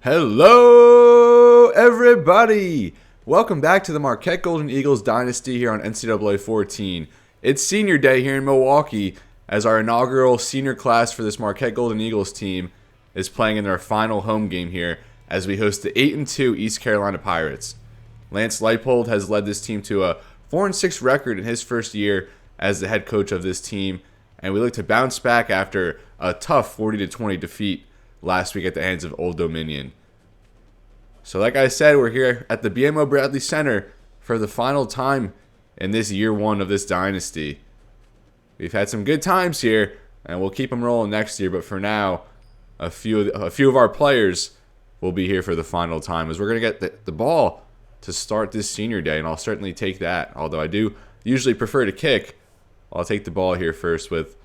Hello, everybody! Welcome back to the Marquette Golden Eagles Dynasty here on NCAA 14. It's senior day here in Milwaukee as our inaugural senior class for this Marquette Golden Eagles team is playing in their final home game here as we host the 8-2 East Carolina Pirates. Lance Leipold has led this team to a 4-6 record in his first year as the head coach of this team, and we look to bounce back after a tough 40-20 defeat last week at the hands of Old Dominion. So like I said, we're here at the BMO Bradley Center for the final time in this year one of this dynasty. We've had some good times here, and we'll keep them rolling next year, but for now, a few of our players will be here for the final time as we're going to get the ball to start this senior day, and I'll certainly take that. Although I do usually prefer to kick, I'll take the ball here first with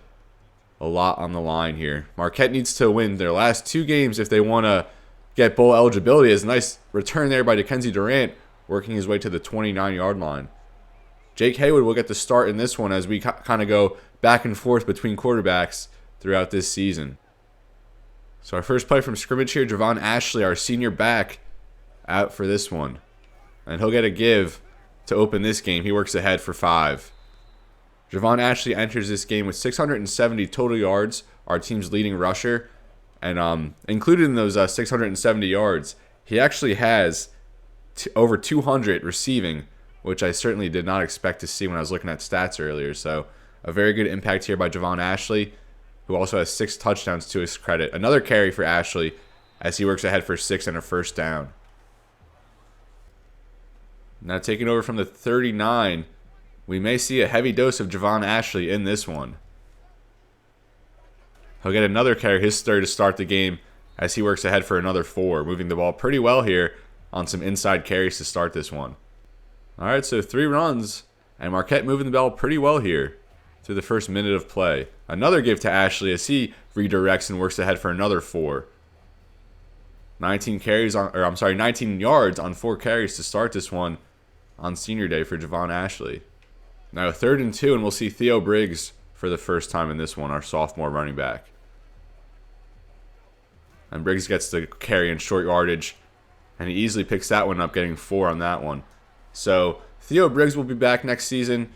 a lot on the line here. Marquette needs to win their last two games if they want to get bowl eligibility. It's a nice return there by Dickenzie Durant, working his way to the 29-yard line. Jake Haywood will get the start in this one as we kind of go back and forth between quarterbacks throughout this season. So our first play from scrimmage here, Javon Ashley, our senior back, out for this one. And he'll get a give to open this game. He works ahead for 5. Javon Ashley enters this game with 670 total yards, our team's leading rusher. And included in those 670 yards, he actually has over 200 receiving, which I certainly did not expect to see when I was looking at stats earlier. So a very good impact here by Javon Ashley, who also has 6 touchdowns to his credit. Another carry for Ashley as he works ahead for 6 and a first down. Now taking over from the 39, we may see a heavy dose of Javon Ashley in this one. He'll get another carry, his third to start the game, as he works ahead for another 4, moving the ball pretty well here on some inside carries to start this one. All right, so 3 runs, and Marquette moving the ball pretty well here through the first minute of play. Another give to Ashley as he redirects and works ahead for another 4. 19 yards on 4 carries to start this one on senior day for Javon Ashley. Now 3rd and 2, and we'll see Theo Briggs for the first time in this one, our sophomore running back. And Briggs gets the carry in short yardage, and he easily picks that one up, getting 4 on that one. So Theo Briggs will be back next season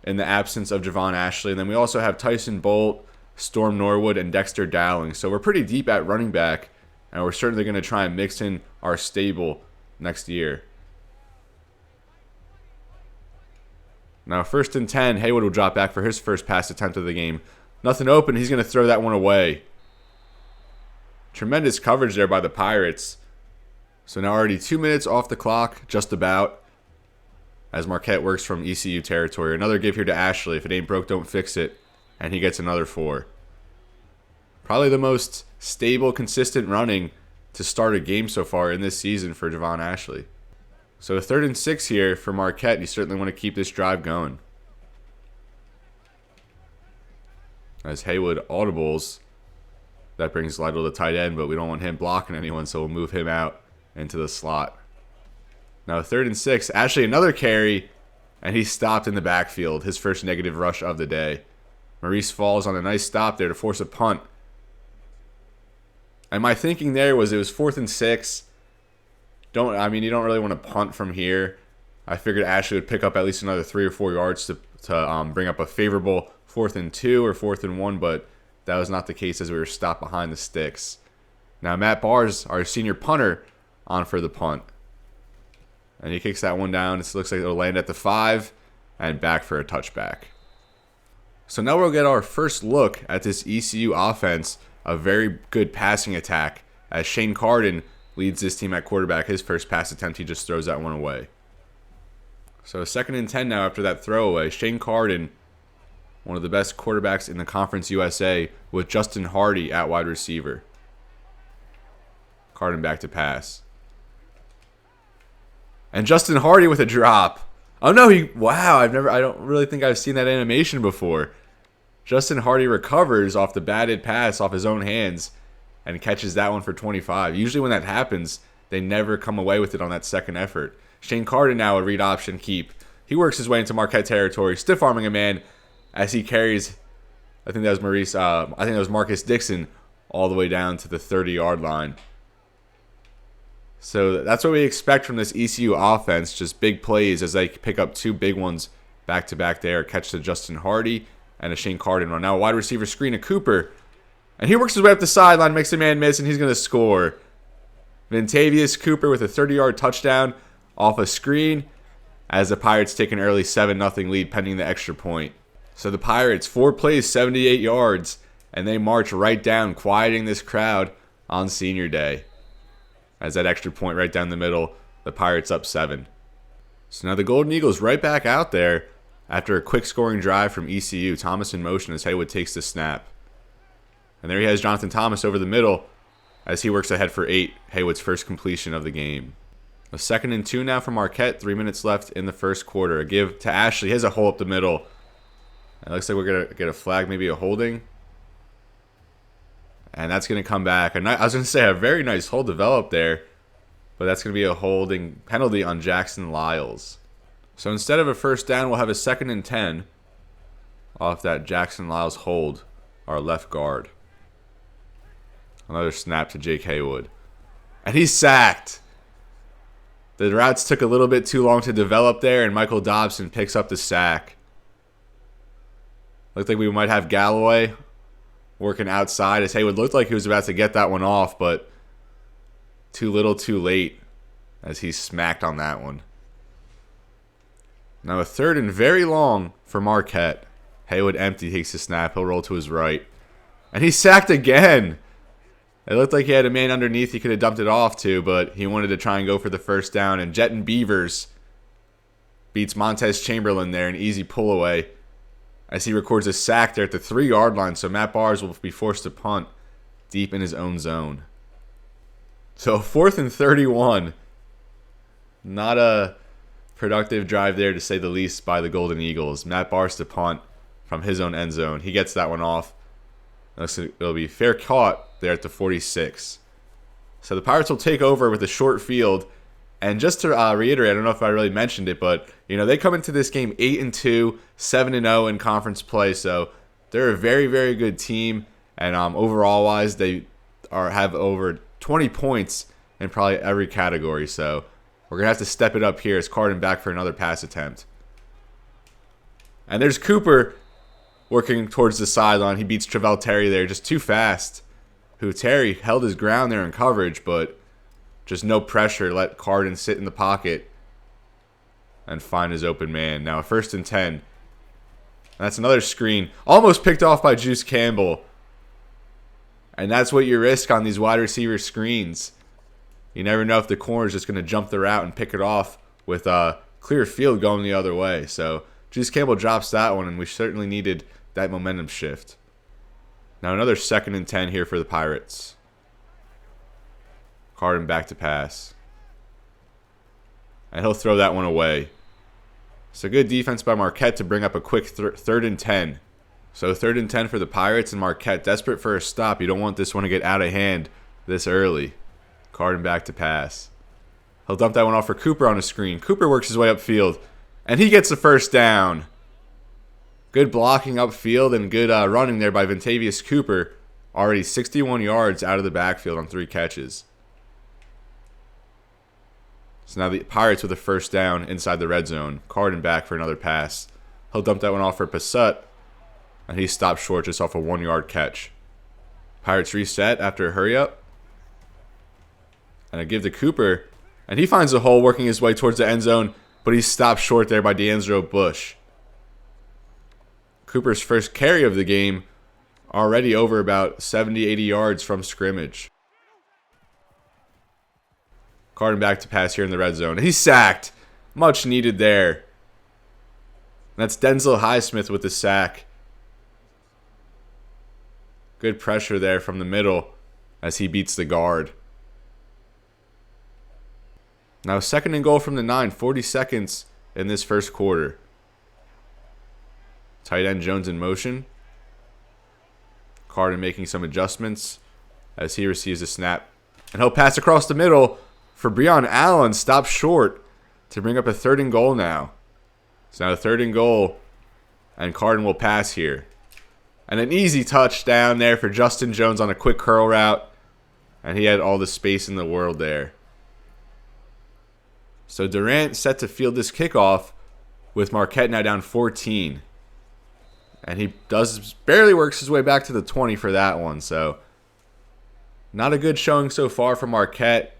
in the absence of Javon Ashley. And then we also have Tyson Bolt, Storm Norwood, and Dexter Dowling. So we're pretty deep at running back, and we're certainly going to try and mix in our stable next year. Now 1st and 10, Haywood will drop back for his first pass attempt of the game. Nothing open, he's going to throw that one away. Tremendous coverage there by the Pirates. So now already 2 minutes off the clock, just about, as Marquette works from ECU territory. Another give here to Ashley. If it ain't broke, don't fix it. And he gets another 4. Probably the most stable, consistent running to start a game so far in this season for Javon Ashley. So 3rd and 6 here for Marquette. You certainly want to keep this drive going. As Haywood audibles, that brings Lytle to tight end, but we don't want him blocking anyone, so we'll move him out into the slot. Now 3rd and 6, Ashley another carry, and he's stopped in the backfield. His first negative rush of the day. Maurice falls on a nice stop there to force a punt. And my thinking there was it was 4th and 6. You don't really want to punt from here. I figured Ashley would pick up at least another 3 or 4 yards to bring up a favorable 4th and 2 or 4th and 1, but that was not the case as we were stopped behind the sticks. Now Matt Barrs, our senior punter, on for the punt. And he kicks that one down. It looks like it'll land at the 5 and back for a touchback. So now we'll get our first look at this ECU offense, a very good passing attack, as Shane Carden leads this team at quarterback. His first pass attempt, he just throws that one away. So 2nd and 10 now after that throwaway. Shane Carden, one of the best quarterbacks in the Conference USA, with Justin Hardy at wide receiver. Carden back to pass. And Justin Hardy with a drop. Oh no, I don't really think I've seen that animation before. Justin Hardy recovers off the batted pass off his own hands and catches that one for 25. Usually when that happens, they never come away with it on that second effort. Shane Carden now a read option keep. He works his way into Marquette territory, stiff-arming a man as he carries, I think that was Marcus Dixon all the way down to the 30-yard line. So that's what we expect from this ECU offense, just big plays as they pick up 2 big ones back-to-back there. Catch to Justin Hardy and a Shane Carden run. Now a wide receiver screen to Cooper. And he works his way up the sideline, makes a man miss, and he's going to score. Vintavious Cooper with a 30-yard touchdown off a screen as the Pirates take an early 7-0 lead pending the extra point. So the Pirates, 4 plays, 78 yards, and they march right down, quieting this crowd on senior day. As that extra point right down the middle, the Pirates up 7. So now the Golden Eagles right back out there after a quick scoring drive from ECU. Thomas in motion as Haywood takes the snap. And there he has Jonathan Thomas over the middle as he works ahead for 8, Haywood's first completion of the game. A 2nd and 2 now for Marquette, 3 minutes left in the first quarter. A give to Ashley, he has a hole up the middle. It looks like we're going to get a flag, maybe a holding. And that's going to come back. I was going to say a very nice hold developed there, but that's going to be a holding penalty on Jackson Lyles. So instead of a first down, we'll have a 2nd and 10 off that Jackson Lyles hold, our left guard. Another snap to Jake Haywood. And he's sacked. The routes took a little bit too long to develop there, and Michael Dobson picks up the sack. Looked like we might have Galloway working outside as Haywood looked like he was about to get that one off, but too little too late as he smacked on that one. Now a 3rd and very long for Marquette. Haywood empty, takes the snap. He'll roll to his right. And he's sacked again. It looked like he had a man underneath he could have dumped it off to, but he wanted to try and go for the first down. And Jetton Beavers beats Montez Chamberlain there, an easy pull away, as he records a sack there at the 3-yard line. So Matt Bars will be forced to punt deep in his own zone. So 4th and 31. Not a productive drive there, to say the least, by the Golden Eagles. Matt Bars to punt from his own end zone. He gets that one off. It'll be fair caught there at the 46. So the Pirates will take over with a short field. And just to reiterate, I don't know if I really mentioned it, but they come into this game 8-2, 7-0 in conference play. So they're a very, very good team. And overall wise, they have over 20 points in probably every category. So we're gonna have to step it up here as Carden back for another pass attempt. And there's Cooper working towards the sideline. He beats Travell Terry there, just too fast. Terry held his ground there in coverage, but just no pressure. Let Carden sit in the pocket and find his open man. Now a 1st and 10. That's another screen. Almost picked off by Juice Campbell. And that's what you risk on these wide receiver screens. You never know if the corner is just going to jump the route and pick it off with a clear field going the other way. So Juice Campbell drops that one, and we certainly needed that momentum shift. Now another 2nd and 10 here for the Pirates. Carden back to pass. And he'll throw that one away. So good defense by Marquette to bring up a quick 3rd and 10. So 3rd and 10 for the Pirates, and Marquette desperate for a stop. You don't want this one to get out of hand this early. Carden back to pass. He'll dump that one off for Cooper on a screen. Cooper works his way upfield, and he gets the first down. Good blocking upfield and good running there by Vintavious Cooper. Already 61 yards out of the backfield on 3 catches. So now the Pirates with a first down inside the red zone. Carden back for another pass. He'll dump that one off for Passut, and he stopped short just off a 1-yard catch. Pirates reset after a hurry up. And a give to Cooper. And he finds a hole working his way towards the end zone, but he's stopped short there by D'Angelo Bush. Cooper's first carry of the game, already over about 70, 80 yards from scrimmage. Carden back to pass here in the red zone. He's sacked. Much needed there. That's Denzel Highsmith with the sack. Good pressure there from the middle as he beats the guard. Now 2nd and goal from the 9, 40 seconds in this first quarter. Tight end Jones in motion. Carden making some adjustments as he receives a snap. And he'll pass across the middle for Breon Allen. Stopped short to bring up a 3rd and goal now. So now a 3rd and goal, and Carden will pass here. And an easy touchdown there for Justin Jones on a quick curl route. And he had all the space in the world there. So Durant set to field this kickoff with Marquette now down 14. And he barely works his way back to the 20 for that one. So not a good showing so far from Marquette.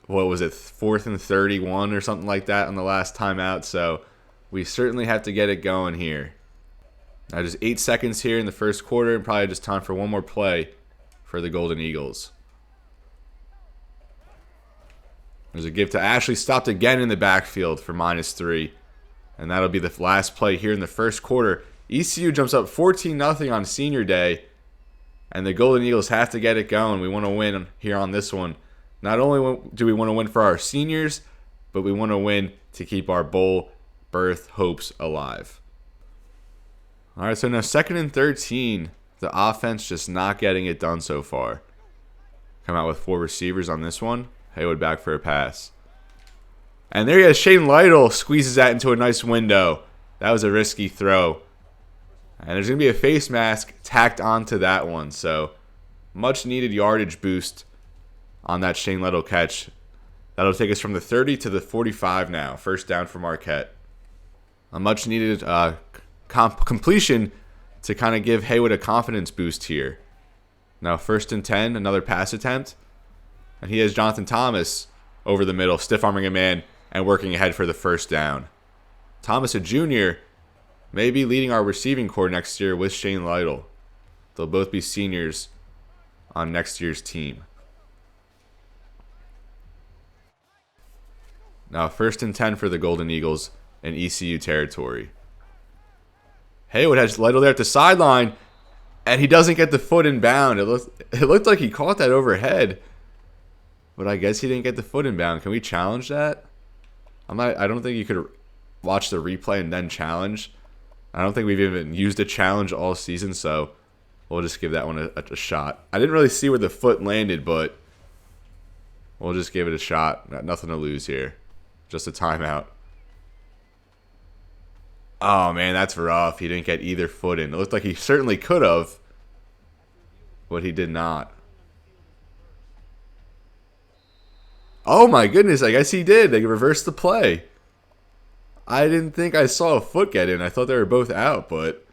What was it, 4th and 31 or something like that on the last timeout. So we certainly have to get it going here. Now just 8 seconds here in the first quarter, and probably just time for one more play for the Golden Eagles. There's a give to Ashley, stopped again in the backfield for -3. And that'll be the last play here in the first quarter. ECU jumps up 14-0 on senior day. And the Golden Eagles have to get it going. We want to win here on this one. Not only do we want to win for our seniors, but we want to win to keep our bowl berth hopes alive. All right, so now 2nd and 13. The offense just not getting it done so far. Come out with 4 receivers on this one. Haywood back for a pass. And there he is. Shane Lytle squeezes that into a nice window. That was a risky throw. And there's going to be a face mask tacked onto that one. So much needed yardage boost on that Shane Lytle catch. That'll take us from the 30 to the 45 now. First down for Marquette. A much needed completion to kind of give Haywood a confidence boost here. Now 1st and 10, another pass attempt. And he has Jonathan Thomas over the middle, stiff-arming a man and working ahead for the first down. Thomas, a junior, may be leading our receiving corps next year with Shane Lytle. They'll both be seniors on next year's team. Now 1st and 10 for the Golden Eagles in ECU territory. Haywood has Lytle there at the sideline, and he doesn't get the foot in bound. It looked like he caught that overhead, but I guess he didn't get the foot in bound. Can we challenge that? I don't think you could watch the replay and then challenge. I don't think we've even used a challenge all season, so we'll just give that one a shot. I didn't really see where the foot landed, but we'll just give it a shot. Nothing to lose here. Just a timeout. Oh, man, that's rough. He didn't get either foot in. It looked like he certainly could have, but he did not. Oh, my goodness. I guess he did. They reversed the play. I didn't think I saw a foot get in. I thought they were both out, but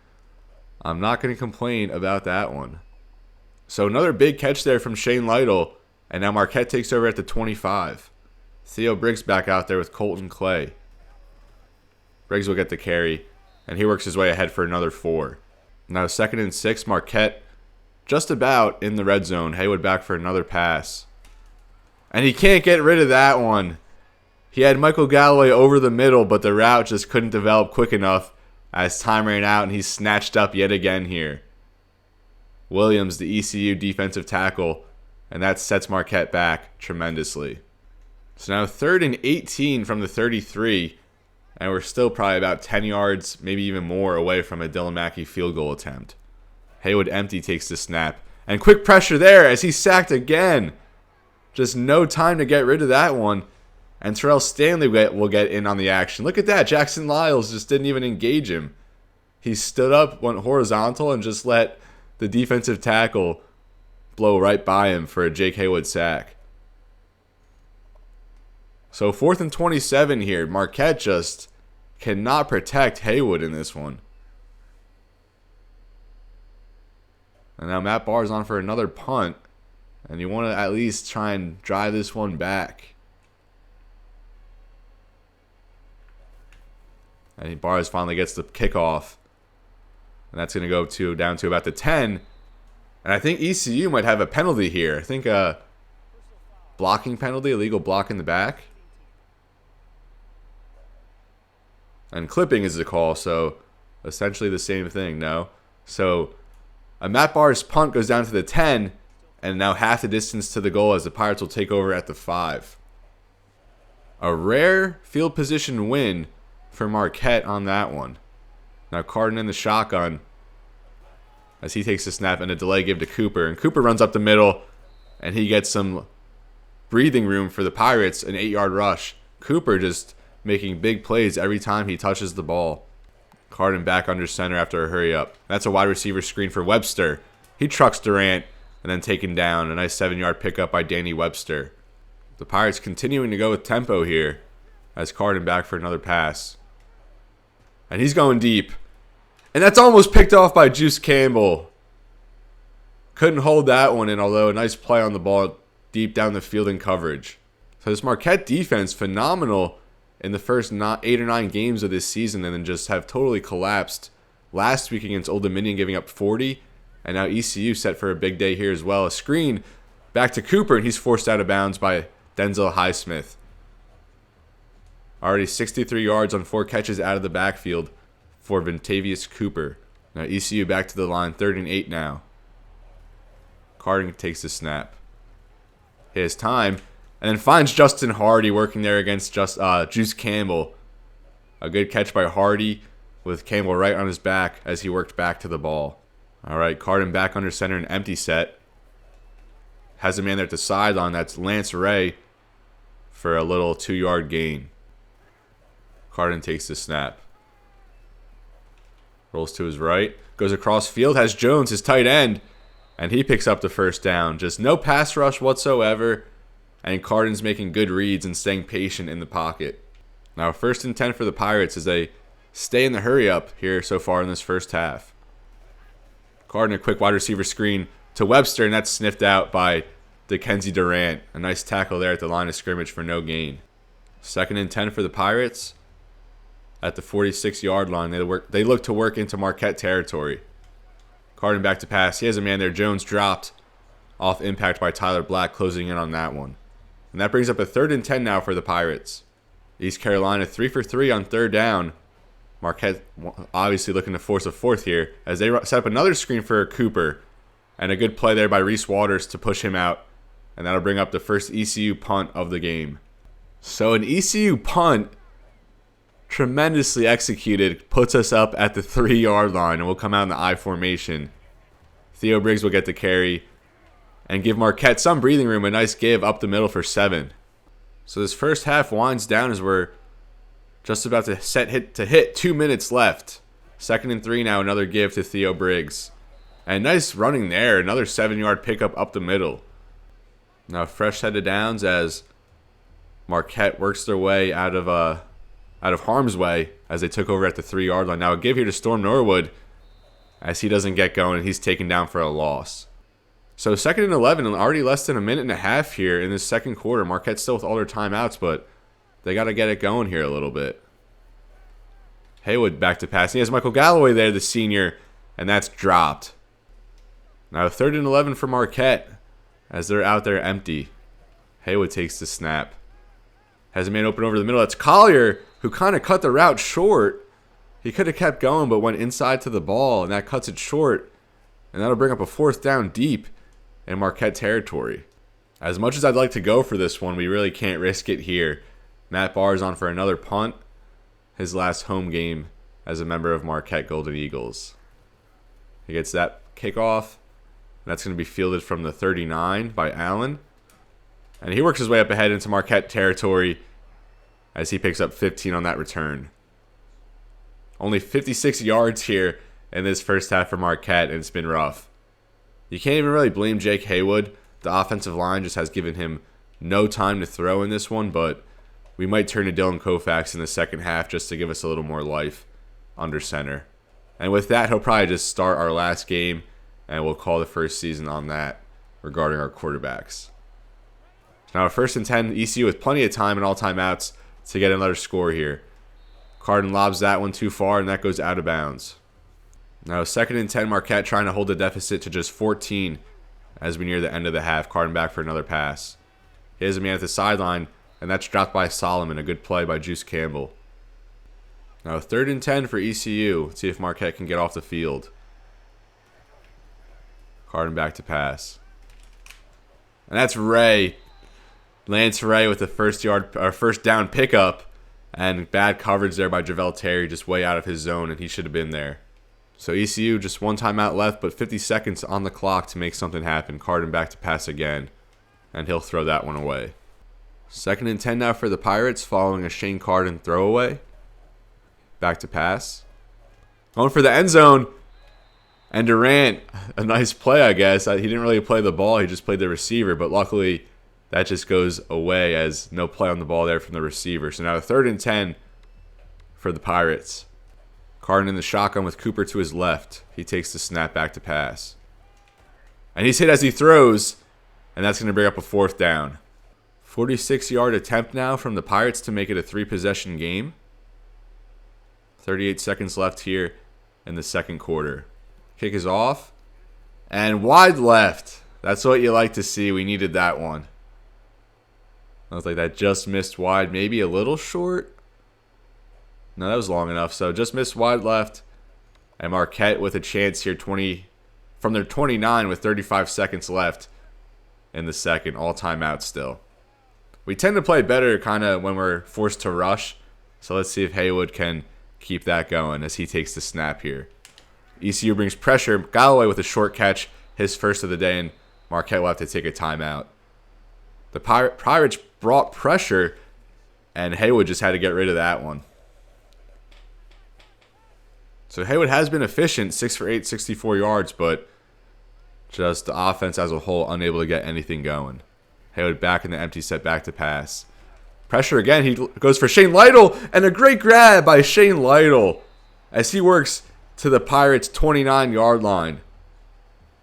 I'm not going to complain about that one. So another big catch there from Shane Lytle, and now Marquette takes over at the 25. Theo Briggs back out there with Colton Clay. Briggs will get the carry, and he works his way ahead for another 4. Now 2nd and 6, Marquette just about in the red zone. Haywood back for another pass. And he can't get rid of that one. He had Michael Galloway over the middle, but the route just couldn't develop quick enough as time ran out, and he's snatched up yet again here. Williams, the ECU defensive tackle, and that sets Marquette back tremendously. So now 3rd and 18 from the 33, and we're still probably about 10 yards, maybe even more, away from a Dylan Mackey field goal attempt. Haywood empty takes the snap, and quick pressure there as he's sacked again. Just no time to get rid of that one. And Terrell Stanley will get in on the action. Look at that. Jackson Lyles just didn't even engage him. He stood up, went horizontal, and just let the defensive tackle blow right by him for a Jake Haywood sack. So 4th and 27 here. Marquette just cannot protect Haywood in this one. And now Matt Barr's on for another punt. And you want to at least try and drive this one back. And Barrs finally gets the kickoff. And that's going to go down to about the 10. And I think ECU might have a penalty here. I think a blocking penalty, illegal block in the back. And clipping is the call, so essentially the same thing, no? So a Matt Barrs punt goes down to the 10. And now half the distance to the goal as the Pirates will take over at the 5. A rare field position win for Marquette on that one. Now Carden in the shotgun as he takes the snap and a delay give to Cooper. And Cooper runs up the middle and he gets some breathing room for the Pirates, an 8-yard rush. Cooper just making big plays every time he touches the ball. Carden back under center after a hurry up. That's a wide receiver screen for Webster. He trucks Durant. And then taken down. A nice 7-yard pickup by Danny Webster. The Pirates continuing to go with tempo here. as Carden back for another pass. And he's going deep. And that's almost picked off by Juice Campbell. Couldn't hold that one in, although a nice play on the ball deep down the field in coverage. So this Marquette defense, phenomenal in the first 8 or 9 games of this season, and then just have totally collapsed last week against Old Dominion, giving up 40. And now ECU set for a big day here as well. A screen back to Cooper, and he's forced out of bounds by Denzel Highsmith. Already 63 yards on 4 catches out of the backfield for Ventavious Cooper. Now ECU back to the line, 3rd and 8 now. Carden takes the snap. His time, and then finds Justin Hardy working there against Juice Campbell. A good catch by Hardy with Campbell right on his back as he worked back to the ball. All right, Carden back under center, an empty set. Has a man there at the sideline. That's Lance Ray for a little 2-yard gain. Carden takes the snap. Rolls to his right. Goes across field. Has Jones, his tight end. And he picks up the first down. Just no pass rush whatsoever. And Carden's making good reads and staying patient in the pocket. Now 1st and 10 for the Pirates as they stay in the hurry up here so far in this first half. Carden, a quick wide receiver screen to Webster, and that's sniffed out by Dickenzie Durant. A nice tackle there at the line of scrimmage for no gain. 2nd and 10 for the Pirates. At the 46-yard line, they look to work into Marquette territory. Carden back to pass. He has a man there. Jones dropped off impact by Tyler Black, closing in on that one. And that brings up a 3rd and 10 now for the Pirates. East Carolina 3 for 3 on 3rd down. Marquette obviously looking to force a 4th here as they set up another screen for Cooper. And a good play there by Reese Waters to push him out. And that'll bring up the first ECU punt of the game. So an ECU punt, tremendously executed, puts us up at the 3-yard line, and we'll come out in the I formation. Theo Briggs will get the carry and give Marquette some breathing room. A nice give up the middle for 7. So this first half winds down as we're just about to hit 2 minutes left. 2nd and 3 now, another give to Theo Briggs. And nice running there, another 7-yard pickup up the middle. Now fresh set of downs as Marquette works their way out of harm's way as they took over at the 3-yard line. Now a give here to Storm Norwood as he doesn't get going and he's taken down for a loss. So 2nd and 11, and already less than a minute and a half here in this second quarter. Marquette still with all their timeouts, but they got to get it going here a little bit. Haywood back to pass. He has Michael Galloway there, the senior, and that's dropped. Now 3rd and 11 for Marquette as they're out there empty. Haywood takes the snap. Has a man open over the middle. That's Collier, who kind of cut the route short. He could have kept going, but went inside to the ball, and that cuts it short. And that'll bring up a 4th down deep in Marquette territory. As much as I'd like to go for this one, we really can't risk it here. Matt Barr's on for another punt. His last home game as a member of Marquette Golden Eagles. He gets that kickoff. That's going to be fielded from the 39 by Allen. And he works his way up ahead into Marquette territory as he picks up 15 on that return. Only 56 yards here in this first half for Marquette, and it's been rough. You can't even really blame Jake Haywood. The offensive line just has given him no time to throw in this one, but we might turn to Dylan Koufax in the second half just to give us a little more life under center. And with that, he'll probably just start our last game, and we'll call the first season on that regarding our quarterbacks. Now, 1st and 10, ECU with plenty of time and all timeouts to get another score here. Carden lobs that one too far, and that goes out of bounds. Now, 2nd and 10, Marquette trying to hold the deficit to just 14 as we near the end of the half. Carden back for another pass. He has a man at the sideline, and that's dropped by Solomon. A good play by Juice Campbell. Now, 3rd and 10 for ECU. Let's see if Marquette can get off the field. Carden back to pass. And that's Ray. Lance Ray with the first down pickup. And bad coverage there by Javel Terry, just way out of his zone, and he should have been there. So ECU just one timeout left, but 50 seconds on the clock to make something happen. Carden back to pass again, and he'll throw that one away. 2nd and 10 now for the Pirates following a Shane Carden throwaway. Back to pass. Going for the end zone. And Durant, a nice play, I guess. He didn't really play the ball. He just played the receiver, but luckily That just goes away as no play on the ball there from the receiver. So now 3rd and 10 for the Pirates. Carden in the shotgun with Cooper to his left. He takes the snap back to pass. And he's hit as he throws, and that's going to bring up a 4th down. 46-yard attempt now from the Pirates to make it a 3-possession game. 38 seconds left here in the second quarter. Kick is off. And wide left. That's what you like to see. We needed that one. I was like, that just missed wide. Maybe a little short. No, that was long enough. So just missed wide left. And Marquette with a chance here from their 29 with 35 seconds left in the second. All timeout still. We tend to play better kind of when we're forced to rush. So let's see if Haywood can keep that going as he takes the snap here. ECU brings pressure. Galloway with a short catch. His first of the day. And Marquette will have to take a timeout. The Pirates brought pressure, and Haywood just had to get rid of that one. So Haywood has been efficient, 6 for 8, 64 yards, but just the offense as a whole unable to get anything going. Haywood back in the empty set, back to pass. Pressure again, he goes for Shane Lytle, and a great grab by Shane Lytle as he works to the Pirates' 29-yard line.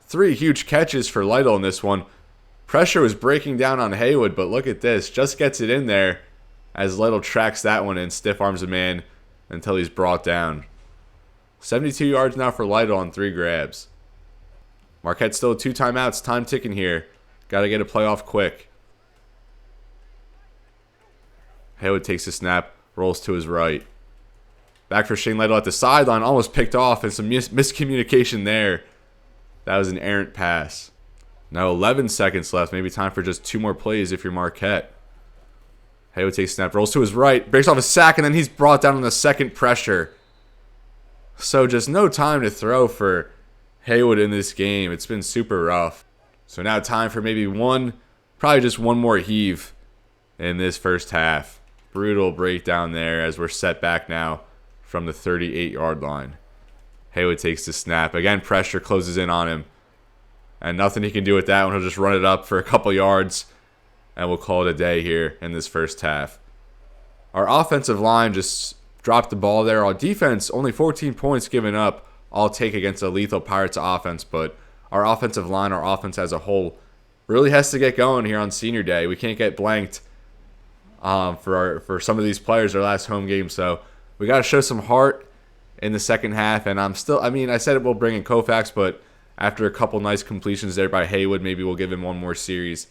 3 huge catches for Lytle in this one. Pressure was breaking down on Haywood, but look at this. Just gets it in there as Lytle tracks that one in, stiff arms a man until he's brought down. 72 yards now for Lytle on 3 grabs. Marquette still 2 timeouts. Time ticking here. Got to get a play off quick. Haywood takes the snap, rolls to his right. Back for Shane Lytle at the sideline, almost picked off, and some miscommunication there. That was an errant pass. Now 11 seconds left. Maybe time for just 2 more plays if you're Marquette. Haywood takes snap, rolls to his right, breaks off a sack, and then he's brought down on the second pressure. So just no time to throw for Haywood in this game. It's been super rough. So now time for maybe probably just one more heave in this first half. Brutal breakdown there as we're set back now from the 38-yard line. Haywood takes the snap. Again, pressure closes in on him. And nothing he can do with that one. He'll just run it up for a couple yards. And we'll call it a day here in this first half. Our offensive line just dropped the ball there. Our defense, only 14 points given up. I'll take against a lethal Pirates offense. But our offensive line, our offense as a whole, really has to get going here on senior day. We can't get blanked for some of these players, their last home game. So we got to show some heart in the second half. And I said we'll bring in Koufax, but after a couple nice completions there by Haywood, maybe we'll give him one more series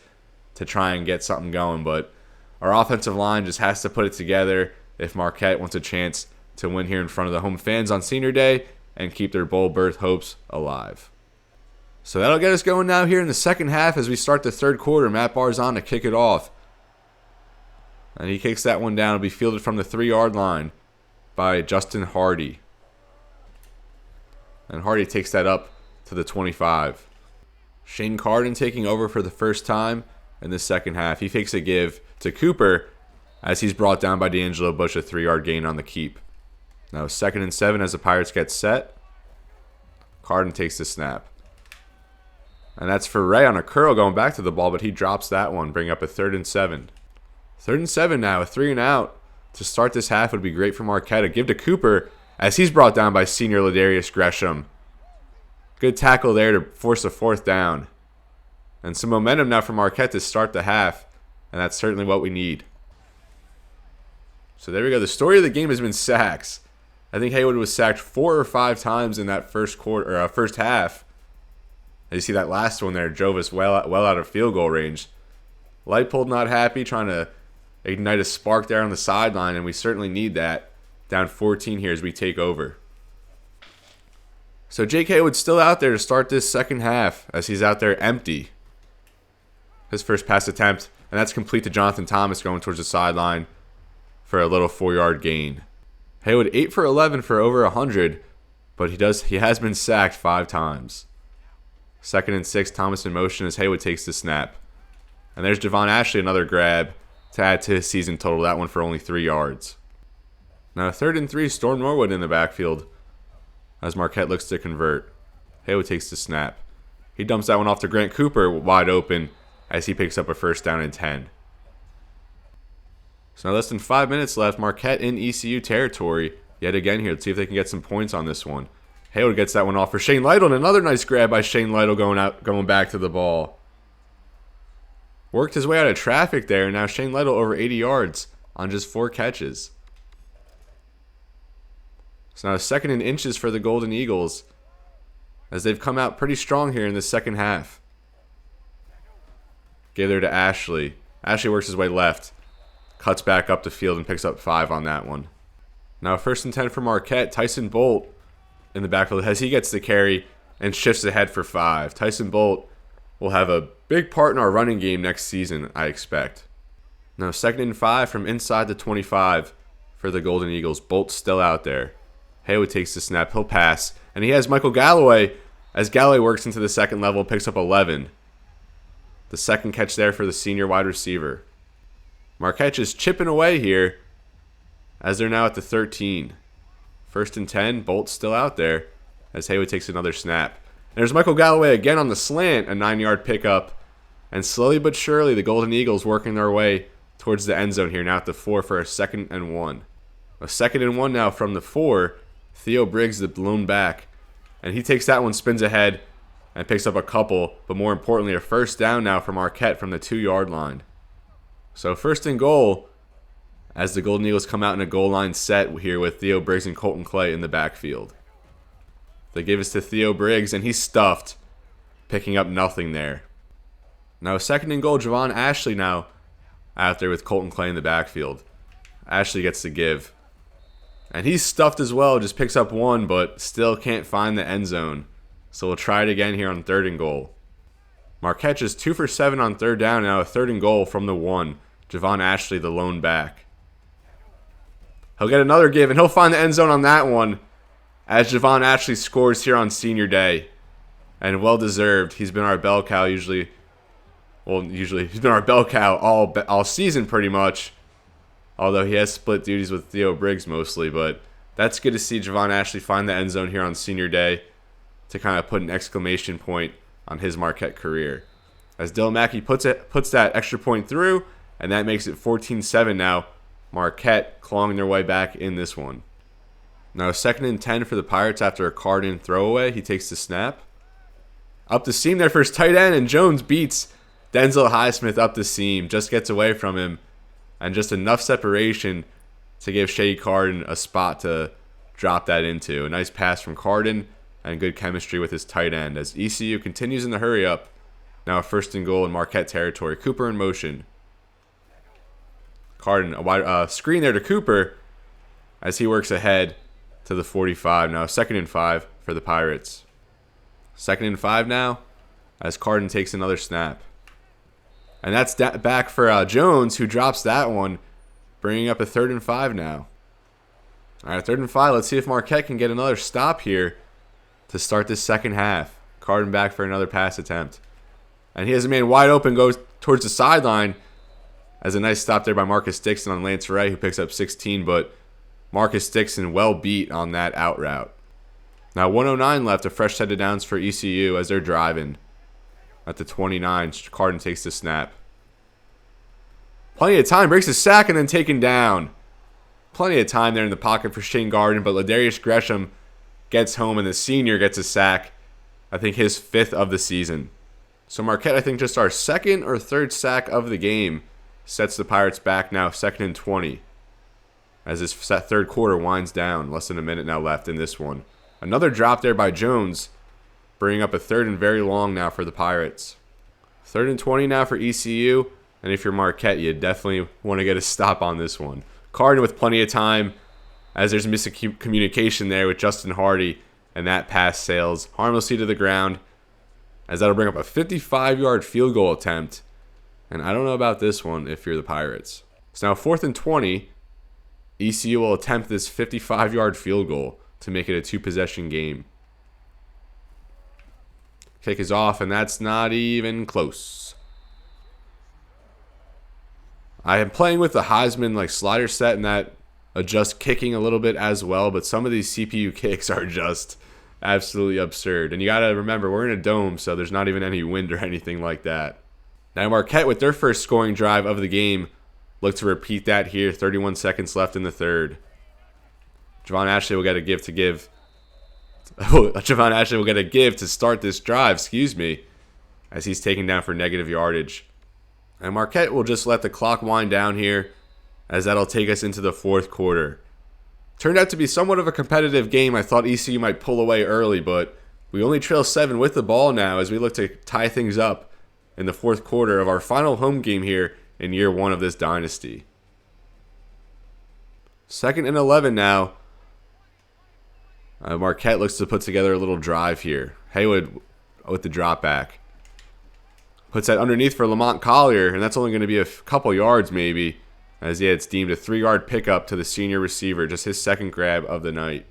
to try and get something going. But our offensive line just has to put it together if Marquette wants a chance to win here in front of the home fans on senior day and keep their bowl berth hopes alive. So that'll get us going now here in the second half as we start the third quarter. Matt Barr's on to kick it off. And he kicks that one down. It'll be fielded from the 3-yard line by Justin Hardy. And Hardy takes that up to the 25. Shane Carden taking over for the first time in the second half. He fakes a give to Cooper as he's brought down by D'Angelo Bush, a 3-yard gain on the keep. Now 2nd and 7 as the Pirates get set. Carden takes the snap. And that's for Ray on a curl going back to the ball, but he drops that one, bring up a 3rd and 7. 3rd and 7 now, a 3 and out to start this half would be great for Marquette. A give to Cooper as he's brought down by senior Ladarius Gresham. Good tackle there to force a 4th down. And some momentum now for Marquette to start the half, and that's certainly what we need. So there we go. The story of the game has been sacks. I think Haywood was sacked 4 or 5 times in that first half. And you see that last one there, drove us well out of field goal range. Leipold not happy, trying to ignite a spark there on the sideline, and we certainly need that. Down 14 here as we take over. So Jake Haywood's still out there to start this second half as he's out there empty. His first pass attempt, and that's complete to Jonathan Thomas going towards the sideline for a little 4-yard gain. Haywood 8 for 11 for over 100, but he has been sacked 5 times. 2nd and 6, Thomas in motion as Haywood takes the snap. And there's Javon Ashley, another grab to add to his season total. That one for only 3 yards. Now 3rd and 3, Storm Norwood in the backfield as Marquette looks to convert. Haywood takes the snap. He dumps that one off to Grant Cooper wide open as he picks up a first down and 10. So now less than 5 minutes left. Marquette in ECU territory yet again here. Let's see if they can get some points on this one. Haywood gets that one off for Shane Lytle, and another nice grab by Shane Lytle going back to the ball. Worked his way out of traffic there, and now Shane Lytle over 80 yards on just 4 catches. So now 2nd and inches for the Golden Eagles as they've come out pretty strong here in the second half. Give there to Ashley. Ashley works his way left. Cuts back up the field and picks up 5 on that one. Now 1st and 10 for Marquette. Tyson Bolt in the backfield as he gets the carry and shifts ahead for 5. Tyson Bolt will have a big part in our running game next season, I expect. Now 2nd and 5 from inside the 25 for the Golden Eagles. Bolt's still out there. Haywood takes the snap. He'll pass. And he has Michael Galloway as Galloway works into the second level, picks up 11. The second catch there for the senior wide receiver. Marquette is chipping away here as they're now at the 13. 1st and 10. Bolt's still out there as Haywood takes another snap. And there's Michael Galloway again on the slant, a 9-yard pickup. And slowly but surely, the Golden Eagles working their way towards the end zone here, now at the 4 for a 2nd and 1. A 2nd and 1 now from the 4. Theo Briggs, the blown back. And he takes that one, spins ahead, and picks up a couple. But more importantly, a first down now for Marquette from the 2-yard line. So 1st and goal as the Golden Eagles come out in a goal line set here with Theo Briggs and Colton Clay in the backfield. They give us to Theo Briggs, and he's stuffed, picking up nothing there. Now 2nd and goal, Javon Ashley now out there with Colton Clay in the backfield. Ashley gets the give. And he's stuffed as well, just picks up 1, but still can't find the end zone. So we'll try it again here on 3rd and goal. Marquette is 2 for 7 on 3rd down, now a 3rd and goal from the 1. Javon Ashley, the lone back. He'll get another give, and he'll find the end zone on that one as Javon Ashley scores here on senior day. And well-deserved. He's been our bell cow usually. Well, usually he's been our bell cow all season pretty much. Although he has split duties with Theo Briggs mostly. But that's good to see Javon Ashley find the end zone here on senior day to kind of put an exclamation point on his Marquette career. As Dylan Mackey puts that extra point through, and that makes it 14-7 now. Marquette clawing their way back in this one. Now 2nd and 10 for the Pirates after a Carden throwaway. He takes the snap. Up the seam there for his tight end, and Jones beats Denzel Highsmith up the seam. Just gets away from him, and just enough separation to give Shea Carden a spot to drop that into. A nice pass from Carden, and good chemistry with his tight end as ECU continues in the hurry up. Now a 1st and goal in Marquette territory. Cooper in motion. Carden, a wide screen there to Cooper as he works ahead to the 45. Now 2nd and 5 for the Pirates. 2nd and 5 now as Carden takes another snap. And that's back for Jones, who drops that one, bringing up a 3rd and 5 now. All right, 3rd and 5. Let's see if Marquette can get another stop here to start this second half. Carden back for another pass attempt. And he has a man wide open, goes towards the sideline. As a nice stop there by Marcus Dixon on Lance Ray, who picks up 16, but Marcus Dixon well beat on that out route. Now 1:09 left, a fresh set of downs for ECU as they're driving. At the 29, Carden takes the snap. Plenty of time, breaks a sack and then taken down. Plenty of time there in the pocket for Shane Carden, but Ladarius Gresham gets home and the senior gets a sack. I think his 5th of the season. So Marquette, I think just our 2nd or 3rd sack of the game sets the Pirates back now 2nd and 20. As this 3rd quarter winds down, less than a minute now left in this one. Another drop there by Jones, bringing up a 3rd and very long now for the Pirates. 3rd and 20 now for ECU, and if you're Marquette, you definitely want to get a stop on this one. Carden with plenty of time, as there's miscommunication there with Justin Hardy, and that pass sails harmlessly to the ground, as that'll bring up a 55-yard field goal attempt. And I don't know about this one if you're the Pirates. So now 4th and 20, ECU will attempt this 55-yard field goal to make it a 2-possession game. Kick is off, and that's not even close. I am playing with the Heisman slider set, and that adjusts kicking a little bit as well, but some of these CPU kicks are just absolutely absurd. And you got to remember, we're in a dome, so there's not even any wind or anything like that. Now Marquette, with their first scoring drive of the game, look to repeat that here. 31 seconds left in the third. Javon Ashley will get a give to give. Javon Ashley will get a give to start this drive, as he's taken down for negative yardage. And Marquette will just let the clock wind down here, as that'll take us into the fourth quarter. Turned out to be somewhat of a competitive game. I thought ECU might pull away early, but we only trail 7 with the ball now as we look to tie things up in the fourth quarter of our final home game here in year 1 of this dynasty. 2nd and 11 now. Marquette looks to put together a little drive here. Haywood with the drop back. Puts that underneath for Lamont Collier, and that's only going to be a couple yards maybe, as it's deemed a 3-yard pickup to the senior receiver, just his second grab of the night.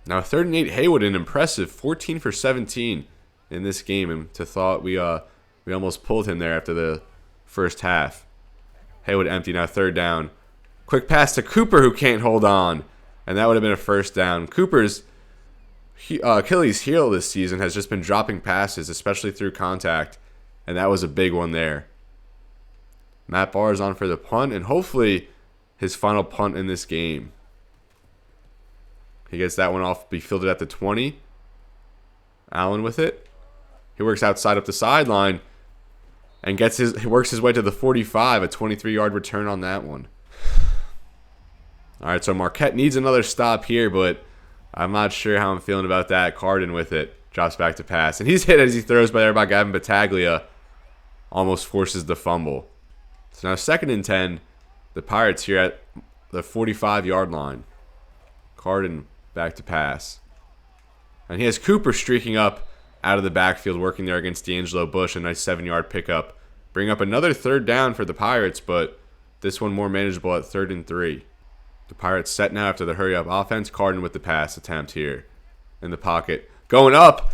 Now 3rd and 8, Haywood, an impressive 14 for 17 in this game, and to thought we almost pulled him there after the first half. Haywood empty, now 3rd down. Quick pass to Cooper, who can't hold on, and that would have been a first down. Cooper's Achilles heel this season has just been dropping passes, especially through contact, and that was a big one there. Matt Barr is on for the punt, and hopefully his final punt in this game. He gets that one off, be fielded at the 20. Allen with it. He works outside up the sideline and he works his way to the 45, a 23-yard return on that one. All right, so Marquette needs another stop here, but I'm not sure how I'm feeling about that. Carden with it. Drops back to pass. And he's hit as he throws by Gavin Battaglia. Almost forces the fumble. So now 2nd and 10. The Pirates here at the 45-yard line. Carden back to pass. And he has Cooper streaking up out of the backfield, working there against D'Angelo Bush. A nice 7-yard pickup. Bring up another 3rd down for the Pirates, but this one more manageable at 3rd and 3. The Pirates set now after the hurry-up offense. Carden with the pass attempt here in the pocket. Going up.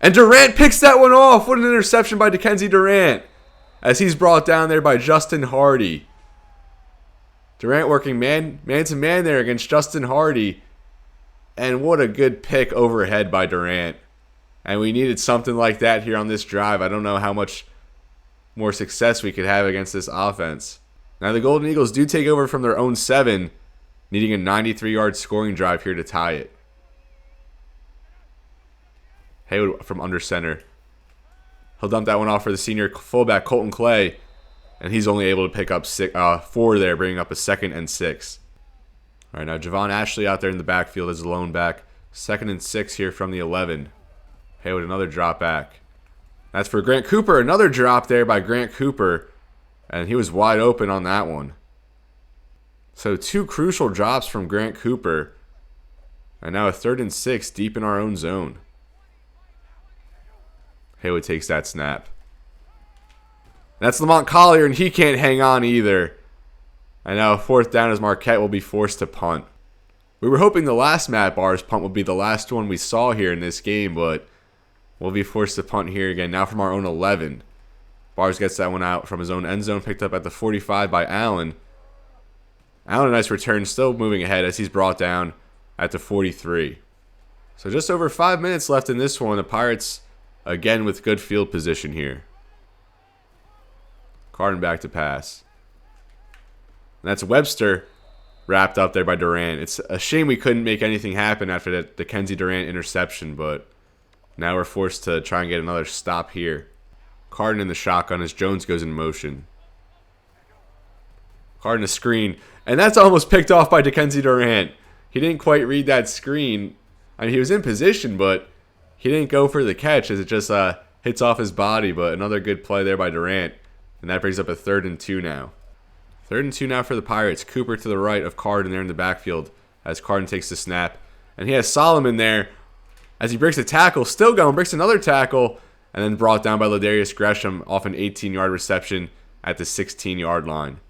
And Durant picks that one off. What an interception by Dickenzie Durant, as he's brought down there by Justin Hardy. Durant working man-to-man there against Justin Hardy. And what a good pick overhead by Durant. And we needed something like that here on this drive. I don't know how much more success we could have against this offense. Now the Golden Eagles do take over from their own 7, needing a 93-yard scoring drive here to tie it. Haywood from under center. He'll dump that one off for the senior fullback, Colton Clay. And he's only able to pick up 4 there, bringing up a 2nd and 6. All right, now Javon Ashley out there in the backfield as a lone back. 2nd and 6 here from the 11. Haywood, another drop back. That's for Grant Cooper. Another drop there by Grant Cooper. And he was wide open on that one. So 2 crucial drops from Grant Cooper. And now a 3rd and 6 deep in our own zone. Haywood takes that snap. That's Lamont Collier, and he can't hang on either. And now a 4th down as Marquette will be forced to punt. We were hoping the last Matt Barr's punt would be the last one we saw here in this game, but we'll be forced to punt here again, now from our own 11. Bars gets that one out from his own end zone, picked up at the 45 by Allen. Allen, a nice return, still moving ahead as he's brought down at the 43. So just over 5 minutes left in this one. The Pirates, again, with good field position here. Carden back to pass. And that's Webster wrapped up there by Durant. It's a shame we couldn't make anything happen after that Dickenzie Durant interception, but now we're forced to try and get another stop here. Carden in the shotgun as Jones goes in motion. Carden a screen. And that's almost picked off by Dickenzie Durant. He didn't quite read that screen. I mean, he was in position, but he didn't go for the catch as it just hits off his body. But another good play there by Durant. And that brings up a 3rd and 2 now. 3rd and 2 now for the Pirates. Cooper to the right of Carden there in the backfield as Carden takes the snap. And he has Solomon there as he breaks a tackle. Still going, breaks another tackle. And then brought down by Ladarius Gresham off an 18-yard reception at the 16-yard line.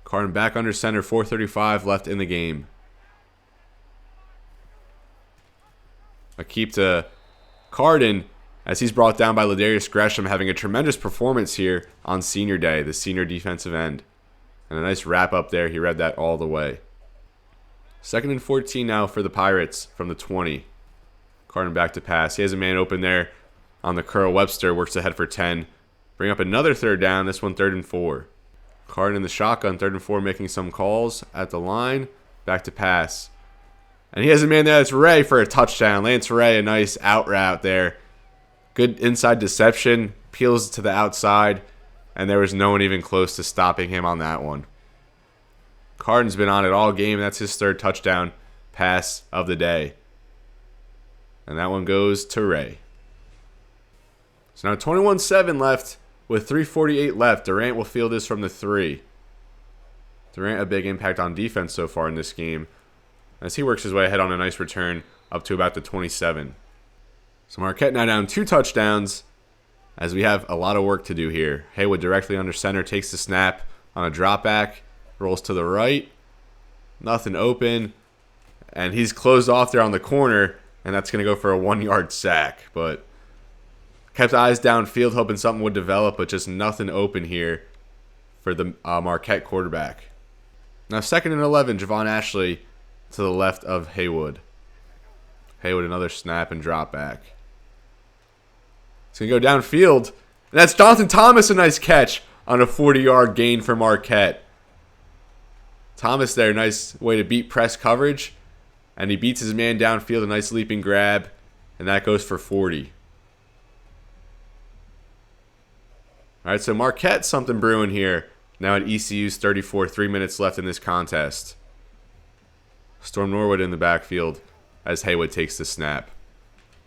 Carden back under center, 4:35 left in the game. A keep to Carden as he's brought down by Ladarius Gresham, having a tremendous performance here on senior day, the senior defensive end. And a nice wrap up there. He read that all the way. 2nd and 14 now for the Pirates from the 20. Carden back to pass. He has a man open there on the curl. Webster works ahead for 10. Bring up another third down. This one 3rd and 4. Carden in the shotgun, 3rd and 4, making some calls at the line. Back to pass. And he has a man there. That's Ray for a touchdown. Lance Ray, a nice out route there. Good inside deception. Peels to the outside. And there was no one even close to stopping him on that one. Carden's been on it all game. That's his 3rd touchdown pass of the day. And that one goes to Ray. So now 21-7 left with 3:48 left. Durant will field this from the 3. Durant, a big impact on defense so far in this game, as he works his way ahead on a nice return up to about the 27. So Marquette now down 2 touchdowns, as we have a lot of work to do here. Haywood directly under center, takes the snap on a drop back, rolls to the right. Nothing open, and he's closed off there on the corner, and that's going to go for a 1-yard sack. But kept eyes downfield, hoping something would develop, but just nothing open here for the Marquette quarterback. Now 2nd and 11, Javon Ashley to the left of Haywood. Haywood, another snap and drop back. It's going to go downfield. And that's Jonathan Thomas, a nice catch on a 40-yard gain for Marquette. Thomas there, nice way to beat press coverage. And he beats his man downfield, a nice leaping grab. And that goes for 40. All right, so Marquette, something brewing here. Now at ECU's 34, 3 minutes left in this contest. Storm Norwood in the backfield as Haywood takes the snap.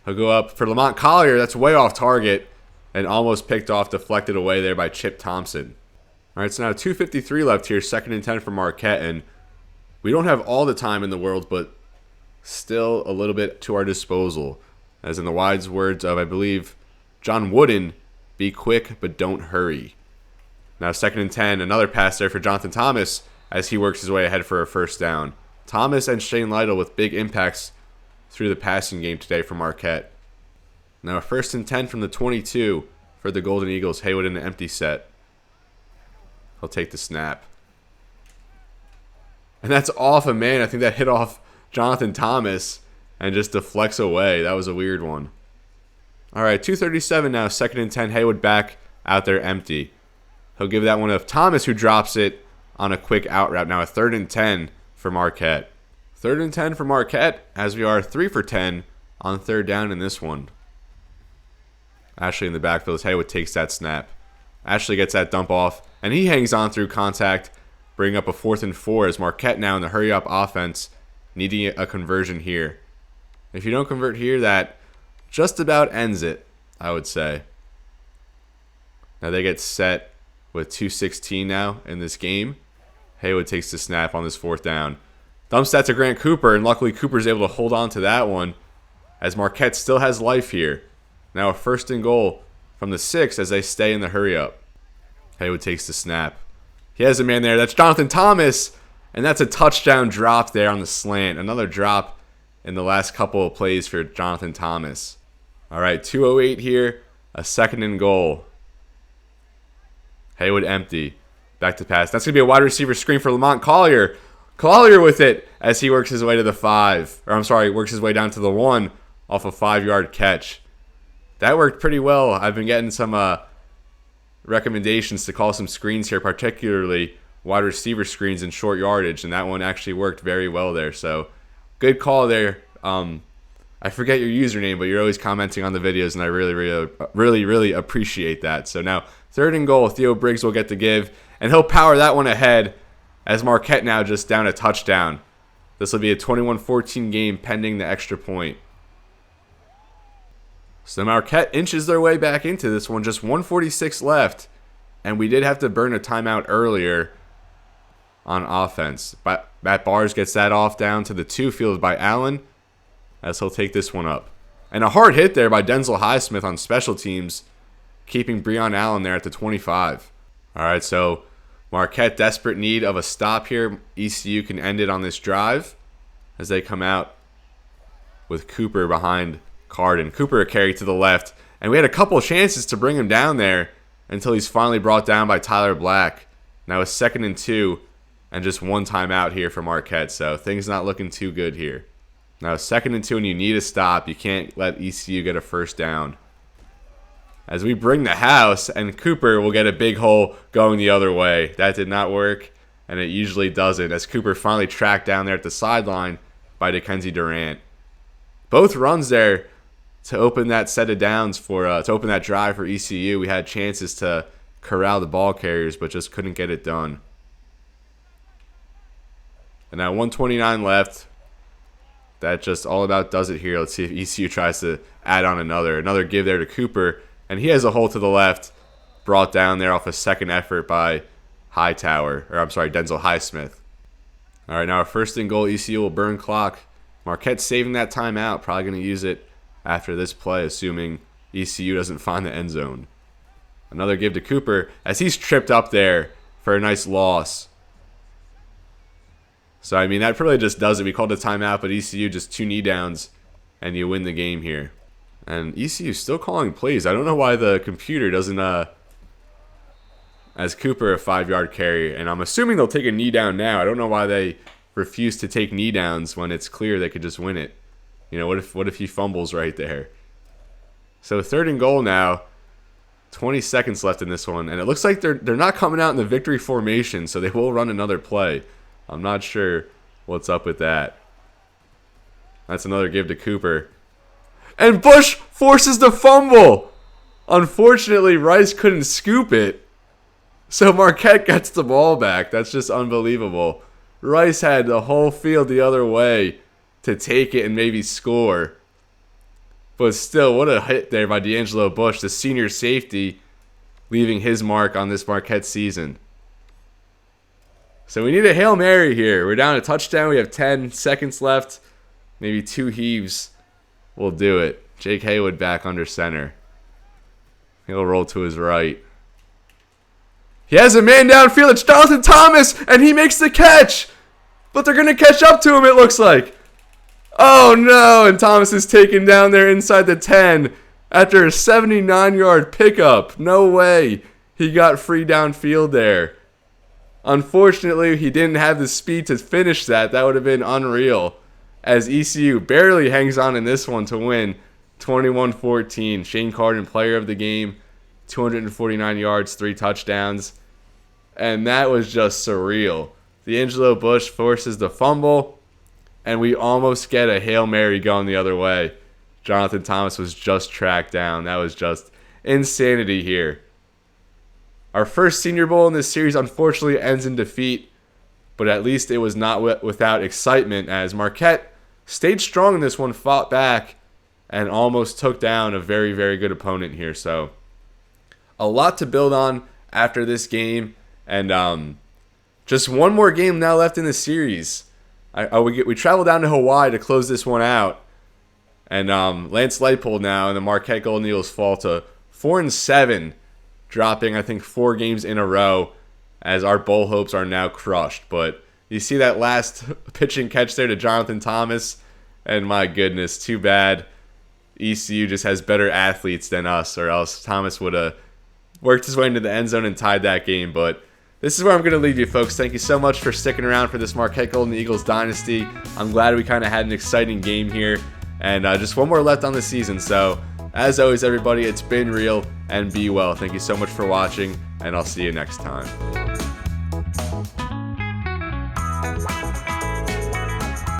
He'll go up for Lamont Collier. That's way off target and almost picked off, deflected away there by Chip Thompson. All right, so now 2:53 left here, 2nd and 10 for Marquette. And we don't have all the time in the world, but still a little bit to our disposal. As in the wise words of, I believe, John Wooden, be quick but don't hurry. Now 2nd and 10, another pass there for Jonathan Thomas as he works his way ahead for a 1st down. Thomas and Shane Lytle with big impacts through the passing game today for Marquette. Now a 1st and 10 from the 22 for the Golden Eagles. Haywood in an empty set. He'll take the snap. And that's off a man. I think that hit off Jonathan Thomas and just deflects away. That was a weird one. All right, 2:37 now, 2nd and 10. Haywood back out there empty. He'll give that one to Thomas, who drops it on a quick out route. Now a 3rd and 10 for Marquette. 3rd and 10 for Marquette, as we are 3 for 10 on 3rd down in this one. Ashley in the backfield as Haywood takes that snap. Ashley gets that dump off, and he hangs on through contact, bringing up a 4th and 4 as Marquette now in the hurry-up offense, needing a conversion here. If you don't convert here, that just about ends it, I would say. Now they get set with 2:16 now in this game. Haywood takes the snap on this 4th down. Dumps that to Grant Cooper, and luckily Cooper's able to hold on to that one as Marquette still has life here. Now a 1st and goal from the 6 as they stay in the hurry-up. Haywood takes the snap. He has a man there. That's Jonathan Thomas, and that's a touchdown drop there on the slant. Another drop in the last couple of plays for Jonathan Thomas. All right, 2:08 here, a 2nd and goal. Haywood empty. Back to pass. That's going to be a wide receiver screen for Lamont Collier. Collier with it as he works his way to the 5. Works his way down to the 1 off a 5-yard catch. That worked pretty well. I've been getting some recommendations to call some screens here, particularly wide receiver screens in short yardage, and that one actually worked very well there. So good call there. I forget your username, but you're always commenting on the videos, and I really appreciate that. So now 3rd and goal. Theo Briggs will get the give, and he'll power that one ahead as Marquette now just down a touchdown. This will be a 21-14 game pending the extra point. So Marquette inches their way back into this one. Just 1:46 left, and we did have to burn a timeout earlier on offense. But Matt Bars gets that off down to the 2, fielded by Allen, as he'll take this one up. And a hard hit there by Denzel Highsmith on special teams, keeping Breon Allen there at the 25. All right, so Marquette desperate need of a stop here. ECU can end it on this drive as they come out with Cooper behind Carden. Cooper a carry to the left, and we had a couple of chances to bring him down there until he's finally brought down by Tyler Black. Now it's 2nd and 2 and just 1 timeout here for Marquette, so things not looking too good here. Now 2nd and 2 and you need a stop. You can't let ECU get a 1st down. as we bring the house, and Cooper will get a big hole going the other way. That did not work, and it usually doesn't, as Cooper finally tracked down there at the sideline by Dickenzie Durant. Both runs there to open that set of downs to open that drive for ECU. We had chances to corral the ball carriers, but just couldn't get it done. And now 1:29 left. That just all about does it here. Let's see if ECU tries to add on another give there to Cooper, and he has a hole to the left, brought down there off a second effort by Denzel Highsmith. All right, now our first and goal. ECU will burn clock. Marquette saving that timeout, probably going to use it after this play, assuming ECU doesn't find the end zone. Another give to Cooper as he's tripped up there for a nice loss. So, I mean, that probably just does it. We called a timeout, but ECU just 2 knee downs, and you win the game here. And ECU still calling plays. I don't know why the computer doesn't, as Cooper a 5-yard carry. And I'm assuming they'll take a knee down now. I don't know why they refuse to take knee downs when it's clear they could just win it. You know, what if he fumbles right there? So 3rd and goal now. 20 seconds left in this one. And it looks like they're not coming out in the victory formation, so they will run another play. I'm not sure what's up with that. That's another give to Cooper. And Bush forces the fumble. Unfortunately, Rice couldn't scoop it. So Marquette gets the ball back. That's just unbelievable. Rice had the whole field the other way to take it and maybe score. But still, what a hit there by D'Angelo Bush, the senior safety, leaving his mark on this Marquette season. So we need a Hail Mary here. We're down a touchdown. We have 10 seconds left. Maybe 2 heaves will do it. Jake Haywood back under center. He'll roll to his right. He has a man downfield. It's Jonathan Thomas, and he makes the catch. But they're going to catch up to him, it looks like. Oh, no, and Thomas is taken down there inside the 10 after a 79-yard pickup. No way he got free downfield there. Unfortunately, he didn't have the speed to finish that. That would have been unreal, as ECU barely hangs on in this one to win 21-14. Shane Carden, player of the game, 249 yards, 3 touchdowns. And that was just surreal. D'Angelo Bush forces the fumble, and we almost get a Hail Mary going the other way. Jonathan Thomas was just tracked down. That was just insanity here. Our first Senior Bowl in this series unfortunately ends in defeat, but at least it was not without excitement, as Marquette stayed strong in this one, fought back, and almost took down a very, very good opponent here. So a lot to build on after this game, and just one more game now left in the series. We travel down to Hawaii to close this one out, and Lance Leipold now and the Marquette Golden Eagles fall to 4-7, dropping I think 4 games in a row, as our bowl hopes are now crushed. But you see that last pitch and catch there to Jonathan Thomas, and my goodness, too bad ECU just has better athletes than us, or else Thomas would have worked his way into the end zone and tied that game. But this is where I'm going to leave you, folks. Thank you so much for sticking around for this Marquette Golden Eagles dynasty. I'm glad we kind of had an exciting game here, and just one more left on the season. So as always, everybody, it's been real, and be well. Thank you so much for watching, and I'll see you next time.